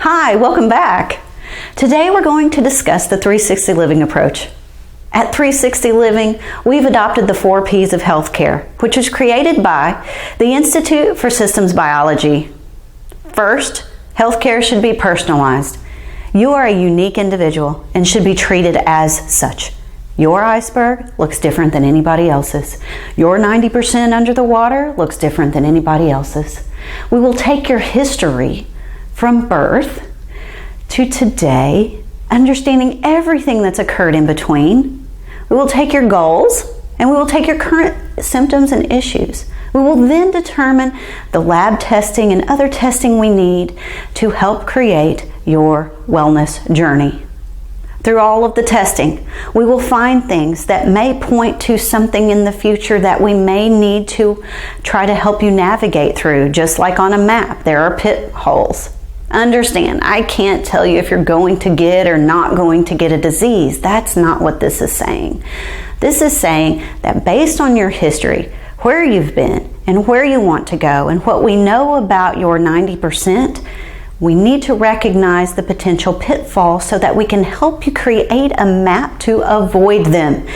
Hi, welcome back. Today we're going to discuss the 360 Living approach. At 360 Living, we've adopted the 4 P's of healthcare, which was created by the Institute for Systems Biology. First, healthcare should be personalized. You are a unique individual and should be treated as such. Your iceberg looks different than anybody else's. Your 90% under the water looks different than anybody else's. We will take your history from birth to today, understanding everything that's occurred in between. We will take your goals and we will take your current symptoms and issues. We will then determine the lab testing and other testing we need to help create your wellness journey. Through all of the testing, we will find things that may point to something in the future that we may need to try to help you navigate through. Just like on a map, there are pitfalls. Understand, I can't tell you if you're going to get or not going to get a disease. That's not what this is saying. This is saying that based on your history, where you've been and where you want to go and what we know about your 90%, we need to recognize the potential pitfalls so that we can help you create a map to avoid them.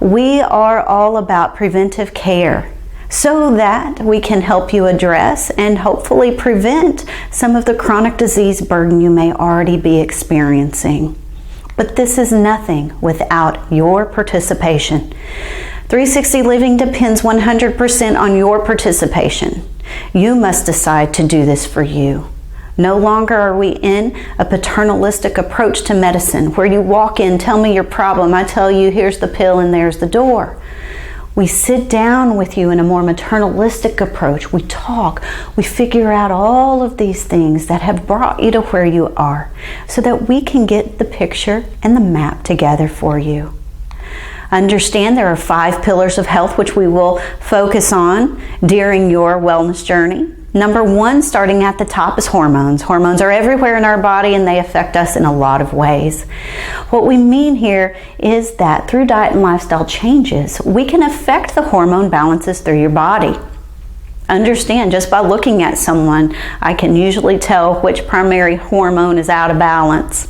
We are all about preventive care so that we can help you address and hopefully prevent some of the chronic disease burden you may already be experiencing. But this is nothing without your participation. 360 Living depends 100% on your participation. You must decide to do this for you. No longer are we in a paternalistic approach to medicine where you walk in, tell me your problem, I tell you here's the pill and there's the door. We sit down with you in a more maternalistic approach. We talk, we figure out all of these things that have brought you to where you are so that we can get the picture and the map together for you. Understand there are 5 pillars of health which we will focus on during your wellness journey. Number 1, starting at the top, is hormones. Hormones are everywhere in our body and they affect us in a lot of ways. What we mean here is that through diet and lifestyle changes, we can affect the hormone balances through your body. Understand, just by looking at someone, I can usually tell which primary hormone is out of balance.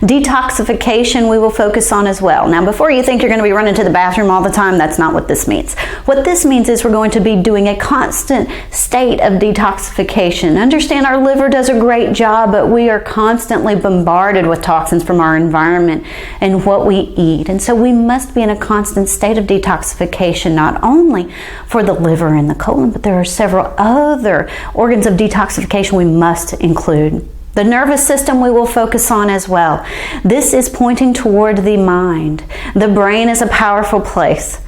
Detoxification we will focus on as well. Now, before you think you're going to be running to the bathroom all the time, that's not what this means. What this means is we're going to be doing a constant state of detoxification. Understand our liver does a great job, but we are constantly bombarded with toxins from our environment and what we eat. And so we must be in a constant state of detoxification, not only for the liver and the colon, but there are several other organs of detoxification we must include. The nervous system we will focus on as well. This is pointing toward the mind. The brain is a powerful place.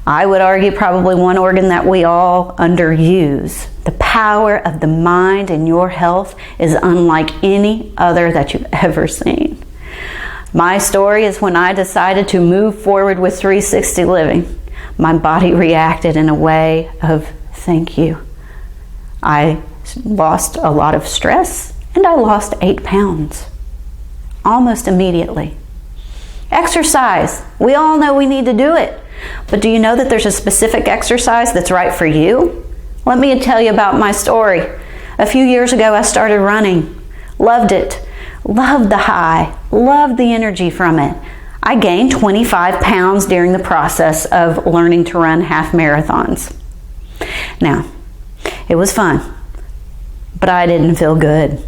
I would argue probably one organ that we all underuse. The power of the mind in your health is unlike any other that you've ever seen. My story is when I decided to move forward with 360 Living, my body reacted in a way of thank you. I lost a lot of stress. And I lost 8 pounds, almost immediately. Exercise, we all know we need to do it. But do you know that there's a specific exercise that's right for you? Let me tell you about my story. A few years ago, I started running. Loved it. Loved the high. Loved the energy from it. I gained 25 pounds during the process of learning to run half marathons. Now, it was fun, but I didn't feel good.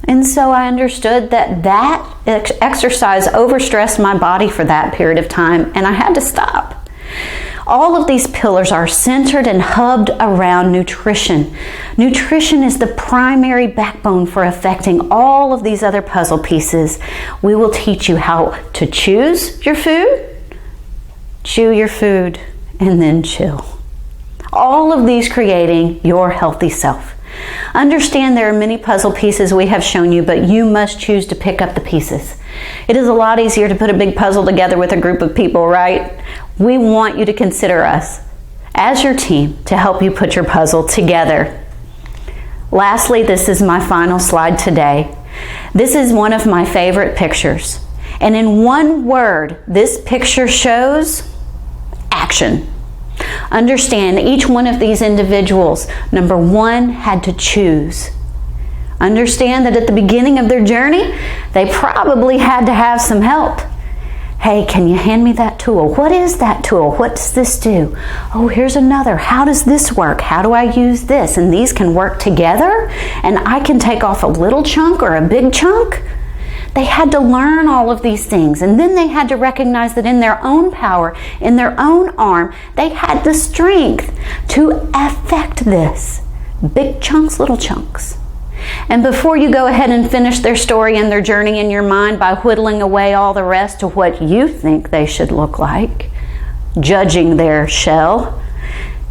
And so I understood that exercise overstressed my body for that period of time, and I had to stop. All of these pillars are centered and hubbed around nutrition. Nutrition is the primary backbone for affecting all of these other puzzle pieces. We will teach you how to choose your food, chew your food, and then chill. All of these creating your healthy self. Understand there are many puzzle pieces we have shown you, but you must choose to pick up the pieces. It is a lot easier to put a big puzzle together with a group of people, right? We want you to consider us as your team to help you put your puzzle together. Lastly, this is my final slide today. This is one of my favorite pictures. And in one word, this picture shows action. Understand each one of these individuals, number 1, had to choose. Understand that at the beginning of their journey, they probably had to have some help. Hey, can you hand me that tool? What is that tool? What does this do? Oh, here's another. How does this work? How do I use this? And these can work together, and I can take off a little chunk or a big chunk. They had to learn all of these things, and then they had to recognize that in their own power, in their own arm, they had the strength to affect this. Big chunks, little chunks. And before you go ahead and finish their story and their journey in your mind by whittling away all the rest to what you think they should look like, judging their shell,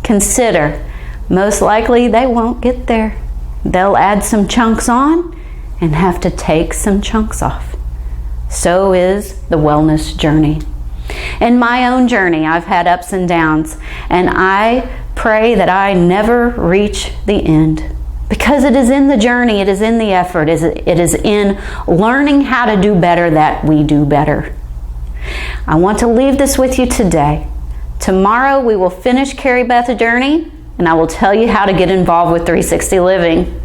consider, most likely they won't get there. They'll add some chunks on and have to take some chunks off. So is the wellness journey. In my own journey, I've had ups and downs, and I pray that I never reach the end. Because it is in the journey, it is in the effort, it is in learning how to do better that we do better. I want to leave this with you today. Tomorrow we will finish Carrie Beth's journey, and I will tell you how to get involved with 360 Living.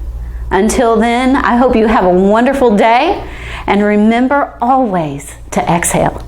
Until then, I hope you have a wonderful day, and remember always to exhale.